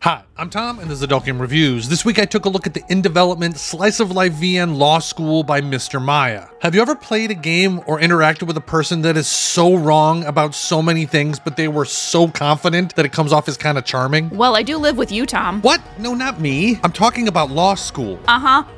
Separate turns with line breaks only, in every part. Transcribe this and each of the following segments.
Hi, I'm Tom, and this is Adult Game Reviews. This week I took a look at the in-development slice-of-life VN Law School by Mr. Maya. Have you ever played a game or interacted with a person that is so wrong about so many things, but they were so confident that it comes off as kind of charming?
Well, I do live with you, Tom.
What? No, not me. I'm talking about Law School.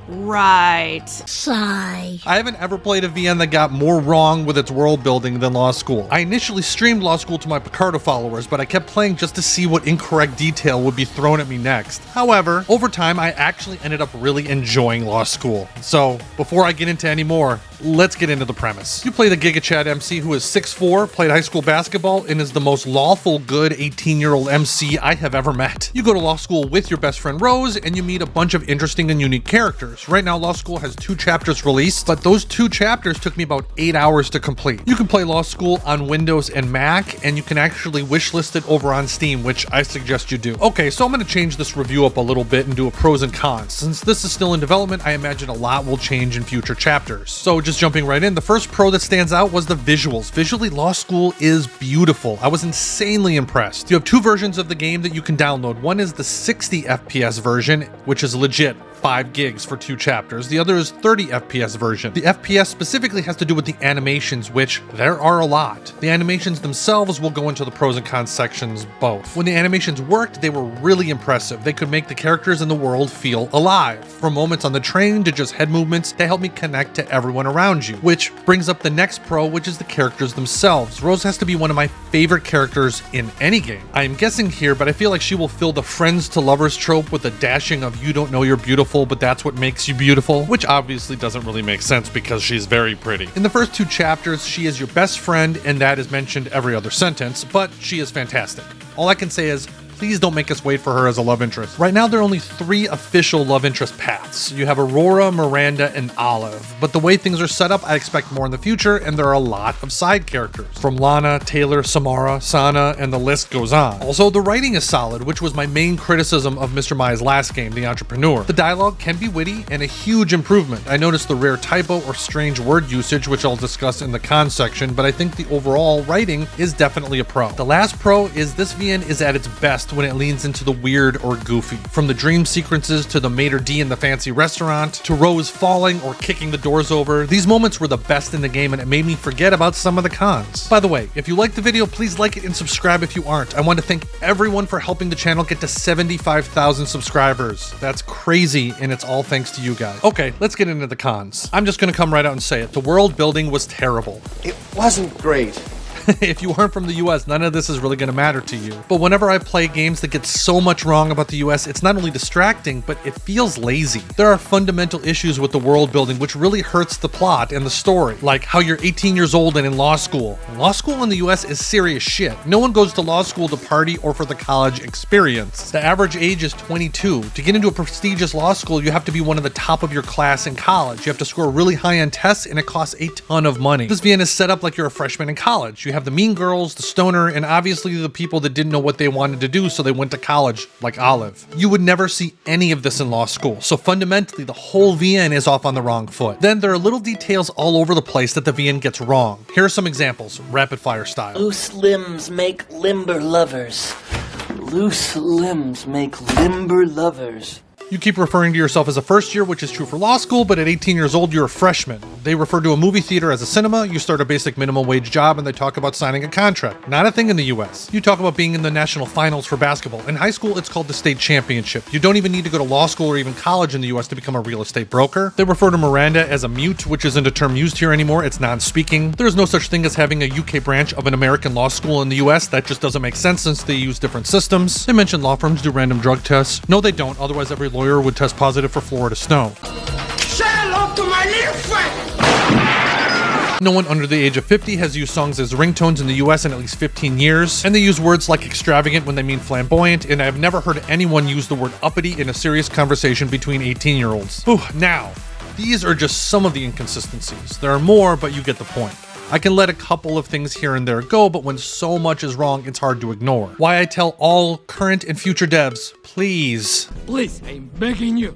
Right.
Sigh.
I haven't ever played a VN that got more wrong with its world building than Law School. I initially streamed Law School to my Picardo followers, but I kept playing just to see what incorrect detail would be thrown at me next. However, over time, I actually ended up really enjoying Law School. So, before I get into any more, let's get into the premise. You play the Giga Chad MC who is 6'4", played high school basketball, and is the most lawful, good 18-year-old MC I have ever met. You go to law school with your best friend Rose, and you meet a bunch of interesting and unique characters. Right now, Law School has 2 chapters released, but those 2 chapters took me about 8 hours to complete. You can play Law School on Windows and Mac, and you can actually wishlist it over on Steam, which I suggest you do. Okay, so I'm going to change this review up a little bit and do a pros and cons. Since this is still in development, I imagine a lot will change in future chapters. So just jumping right in, the first pro that stands out was the visuals. Visually, Law School is beautiful. I was insanely impressed. You have 2 versions of the game that you can download. One is the 60 FPS version, which is legit 5 gigs for 2 chapters. The other is 30 FPS version. The FPS specifically has to do with the animations, which there are a lot. The animations themselves will go into the pros and cons sections both. When the animations worked, they were really impressive. They could make the characters in the world feel alive. From moments on the train to just head movements, they help me connect to everyone around you. Which brings up the next pro, which is the characters themselves. Rose has to be one of my favorite characters in any game. I am guessing here, but I feel like she will fill the friends to lovers trope with a dashing of you don't know you're beautiful, but that's what makes you beautiful, which obviously doesn't really make sense because she's very pretty. In the first 2 chapters, she is your best friend, and that is mentioned every other sentence, but she is fantastic. All I can say is, please don't make us wait for her as a love interest. Right now, there are only 3 official love interest paths. You have Aurora, Miranda, and Olive. But the way things are set up, I expect more in the future, and there are a lot of side characters. From Lana, Taylor, Samara, Sana, and the list goes on. Also, the writing is solid, which was my main criticism of Mr. Maya's last game, The Entrepreneur. The dialogue can be witty, and a huge improvement. I noticed the rare typo or strange word usage, which I'll discuss in the cons section, but I think the overall writing is definitely a pro. The last pro is this VN is at its best when it leans into the weird or goofy. From the dream sequences to the maitre d' in the fancy restaurant, to Rose falling or kicking the doors over, these moments were the best in the game and it made me forget about some of the cons. By the way, if you liked the video, please like it and subscribe if you aren't. I want to thank everyone for helping the channel get to 75,000 subscribers. That's crazy, and it's all thanks to you guys. Okay, let's get into the cons. I'm just gonna come right out and say it. The world building was terrible.
It wasn't great.
If you aren't from the US, none of this is really going to matter to you. But whenever I play games that get so much wrong about the US, it's not only distracting, but it feels lazy. There are fundamental issues with the world building which really hurts the plot and the story, like how you're 18 years old and in law school. Law school in the US is serious shit. No one goes to law school to party or for the college experience. The average age is 22. To get into a prestigious law school, you have to be one of the top of your class in college. You have to score really high on tests, and it costs a ton of money. This VN is set up like you're a freshman in college. You have the mean girls, the stoner, and obviously the people that didn't know what they wanted to do, so they went to college, like Olive. You would never see any of this in law school, so fundamentally the whole VN is off on the wrong foot. Then there are little details all over the place that the VN gets wrong. Here are some examples, rapid fire style.
Loose limbs make limber lovers. Loose limbs make limber lovers.
You keep referring to yourself as a first year, which is true for law school, but at 18 years old, you're a freshman. They refer to a movie theater as a cinema, you start a basic minimum wage job, and they talk about signing a contract. Not a thing in the US. You talk about being in the national finals for basketball. In high school, it's called the state championship. You don't even need to go to law school or even college in the US to become a real estate broker. They refer to Miranda as a mute, which isn't a term used here anymore, it's non-speaking. There is no such thing as having a UK branch of an American law school in the US. That just doesn't make sense since they use different systems. They mention law firms do random drug tests. No, they don't, otherwise every lawyer would test positive for Florida snow.
Say hello to my little friend!
No one under the age of 50 has used songs as ringtones in the US in at least 15 years, and they use words like extravagant when they mean flamboyant, and I've never heard anyone use the word uppity in a serious conversation between 18-year-olds. Now, these are just some of the inconsistencies. There are more, but you get the point. I can let a couple of things here and there go, but when so much is wrong, it's hard to ignore. Why I tell all current and future devs, please,
Please, I'm begging you.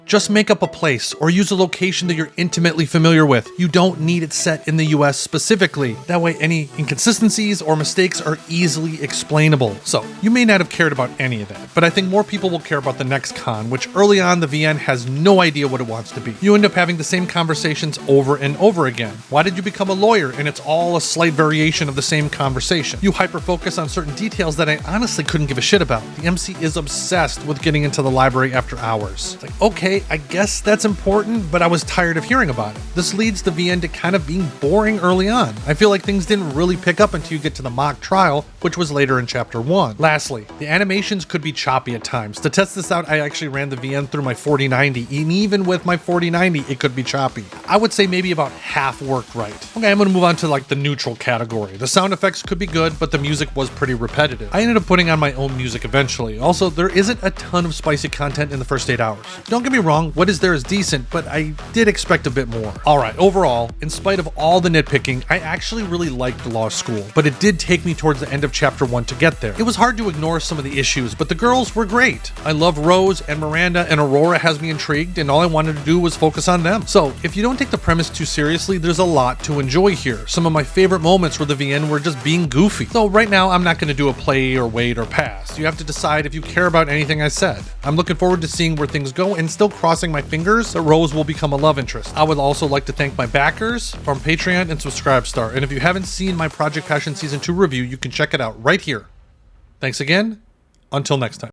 Just make up a place or use a location that you're intimately familiar with. You don't need it set in the US specifically. That way any inconsistencies or mistakes are easily explainable. So you may not have cared about any of that, but I think more people will care about the next con, which early on the VN has no idea what it wants to be. You end up having the same conversations over and over again. Why did you become a lawyer? And it's all a slight variation of the same conversation. You hyper-focus on certain details that I honestly couldn't give a shit about. The MC is obsessed with getting into the library after hours. It's like, okay, I guess that's important, but I was tired of hearing about it. This leads the VN to kind of being boring early on. I feel like things didn't really pick up until you get to the mock trial, which was later in chapter 1. Lastly, the animations could be choppy at times. To test this out, I actually ran the VN through my 4090, and even with my 4090, it could be choppy. I would say maybe about half worked right. Okay, I'm gonna move on to like the neutral category. The sound effects could be good, but the music was pretty repetitive. I ended up putting on my own music eventually. Also, there isn't a ton of spicy content in the first 8 hours. Don't get me wrong, what is there is decent, but I did expect a bit more. Alright, overall, in spite of all the nitpicking, I actually really liked Law School, but it did take me towards the end of chapter 1 to get there. It was hard to ignore some of the issues, but the girls were great. I love Rose and Miranda, and Aurora has me intrigued, and all I wanted to do was focus on them. So, if you don't take the premise too seriously, there's a lot to enjoy here. Some of my favorite moments with the VN were just being goofy. So right now, I'm not going to do a play or wait or pass. You have to decide if you care about anything I said. I'm looking forward to seeing where things go and still crossing my fingers that Rose will become a love interest. I would also like to thank my backers from Patreon and Subscribestar. And if you haven't seen my Project Passion Season 2 review, you can check it out right here. Thanks again. Until next time.